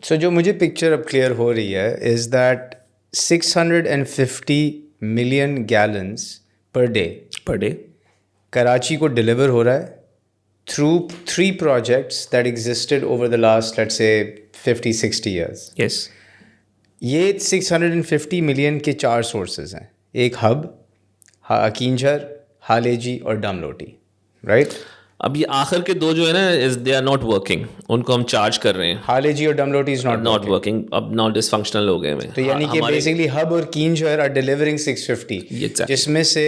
سو جو مجھے پکچر اب کلیئر ہو رہی ہے is that 650 million gallons per day Karachi کو ڈلیور ہو رہا ہے through 3 projects that existed over the last, let's say, 50-60 years. Yes. یہ 650 ملین کے 4 سورسز ہیں. ایک ہب، کنجھر، ہالیجی اور ڈم لوٹی، رائٹ؟ اب یہ آخر کے 2 جو ہے نا دے آر ناٹ ورکنگ، ان کو ہم چارج کر رہے ہیں. ہالیجی اور ڈم لوٹی از ناٹ ورکنگ، اب ناٹ ڈس فنکشنل ہو گئے ہیں. تو یعنی کہ بیسکلی ہب اور کنجھر آر ڈیلیورنگ 650، جس میں سے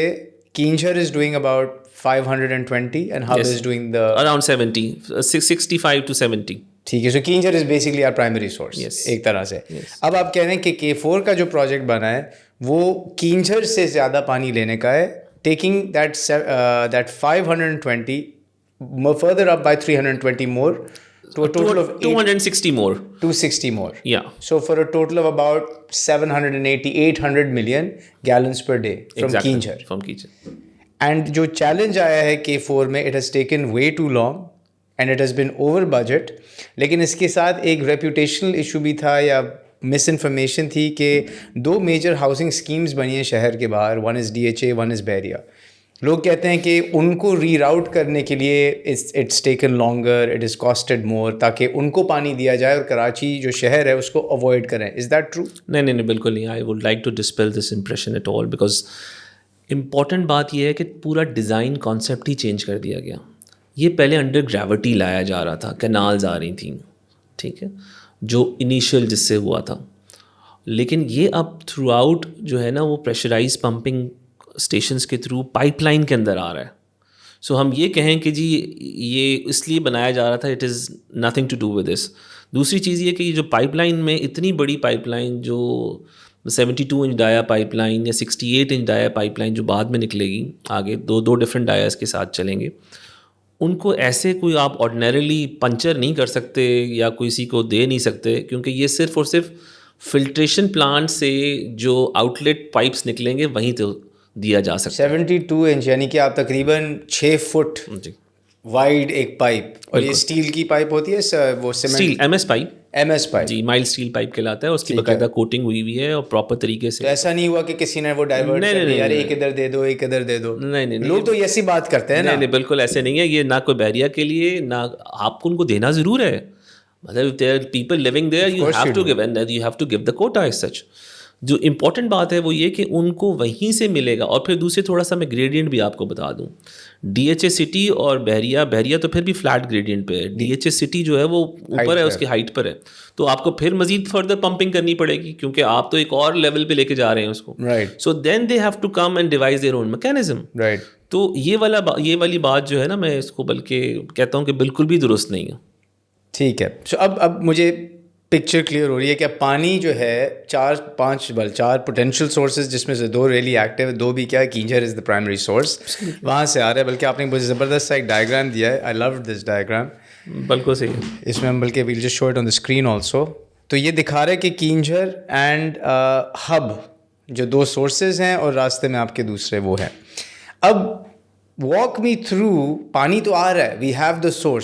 Keenjhar is doing about 520 and hub is doing the around 70, 65 to 70. ٹھیک ہے. So Keenjhar is basically our primary source ایک طرح سے. اب آپ کہہ رہے ہیں کہ K4 کا جو پروجیکٹ بنا ہے وہ کنجھر سے زیادہ پانی لینے کا ہے، taking that 520 further up by 320 more to a total of 260 more. 260 more. Yeah. So for a total of about 780-800 million gallons per day from Kinjhar. From Kinjhar. And جو چیلنج آیا ہے K4 میں، it has taken way too long and it has been over budget. لیکن اس کے ساتھ ایک reputational issue بھی تھا یا مس انفارمیشن تھی کہ 2 میجر ہاؤسنگ اسکیمز بنی ہیں شہر کے باہر، one is DHA، one is بحریہ. لوگ کہتے ہیں کہ ان کو ری راؤٹ کرنے کے لیے it's taken longer, it is costed more, تاکہ ان کو پانی دیا جائے اور کراچی جو شہر ہے اس کو اوائڈ کریں. Is that true? نہیں بالکل نہیں. I would like to dispel this impression at all, because important بات یہ ہے کہ پورا ڈیزائن کانسیپٹ ہی چینج کر دیا گیا. یہ پہلے انڈر گریوٹی لایا جا رہا تھا، کینالز آ رہی تھیں، ٹھیک ہے، جو انیشیل جس سے ہوا تھا. لیکن یہ اب تھرو آؤٹ جو ہے نا وہ پریشرائز پمپنگ اسٹیشنس کے تھرو پائپ لائن کے اندر آ رہا ہے. سو ہم یہ کہیں کہ جی یہ اس لیے بنایا جا رہا تھا، it is nothing to do with this. دوسری چیز یہ کہ یہ جو پائپ لائن میں اتنی بڑی پائپ لائن جو 72 انچ ڈایا پائپ لائن یا 68 انچ ڈایا پائپ لائن جو بعد میں نکلے گی آگے، دو ڈفرینٹ ڈایاز کے ساتھ چلیں گے، ان کو ایسے کوئی آپ آرڈینریلی پنچر نہیں کر سکتے یا کسی کو دے نہیں سکتے، کیونکہ یہ صرف اور صرف فلٹریشن پلانٹ سے جو آؤٹ لیٹ پائپس نکلیں گے وہیں تو دیا جا سکتا ہے. 72 انچ یعنی کہ آپ تقریباً 6 فٹ وائڈ ایک پائپ، اور یہ اسٹیل کی پائپ ہوتی ہے، وہ اسٹیل MS پائپ جی، مائلڈ اسٹیل پائپ کہلاتا ہے. اس کی باقاعدہ کوٹنگ ہوئی ہوئی ہے اور پراپر طریقے سے. ایسا نہیں ہوا کہ کسی نے وہ ڈائیورٹ کر دیا، یار ایک ادھر دے دو ایک ادھر دے دو. نہیں لوگ تو ایسی بات کرتے ہیں نا. نہیں بالکل ایسے نہیں ہے. یہ نہ کوئی بحریہ کے لیے، نہ آپ کو ان کو دینا ضرور ہے. مطلب there are people living there, you have to give, and you have to give the quota as such. جو امپورٹنٹ بات ہے وہ یہ کہ ان کو وہیں سے ملے گا. اور پھر دوسرے تھوڑا سا میں گریڈینٹ بھی آپ کو بتا دوں. DHA سٹی اور بحریہ تو پھر بھی فلیٹ گریڈینٹ پہ ہے. DHA سٹی جو ہے وہ اوپر ہے، اس کی ہائٹ پر ہے، تو آپ کو پھر مزید فردر پمپنگ کرنی پڑے گی، کیونکہ آپ تو ایک اور لیول پہ لے کے جا رہے ہیں اس کو. So then they have to come and devise their own mechanism. تو یہ والی بات جو ہے نا، میں اس کو بلکہ کہتا ہوں کہ بالکل بھی درست نہیں ہے. ٹھیک ہے. سو اب مجھے پکچر کلیئر ہو رہی ہے کہ اب پانی جو ہے 4 پوٹینشیل سورسز، جس میں سے 2 ریئلی ایکٹیو، 2 بھی کیا ہے، کنجھر از دا پرائمری سورس، وہاں سے آ رہا ہے. بلکہ آپ نے مجھے زبردست سا ایک ڈائیگرام دیا ہے. I love this diagram. بالکل صحیح. اس میں ہم بلکہ we'll just show it on the screen also. تو یہ دکھا رہا ہے کہ کنجھر اینڈ ہب جو 2 سورسز ہیں، اور راستے میں آپ کے دوسرے وہ ہیں. اب واک می تھرو، پانی تو آ رہا ہے، وی ہیو دا سورس.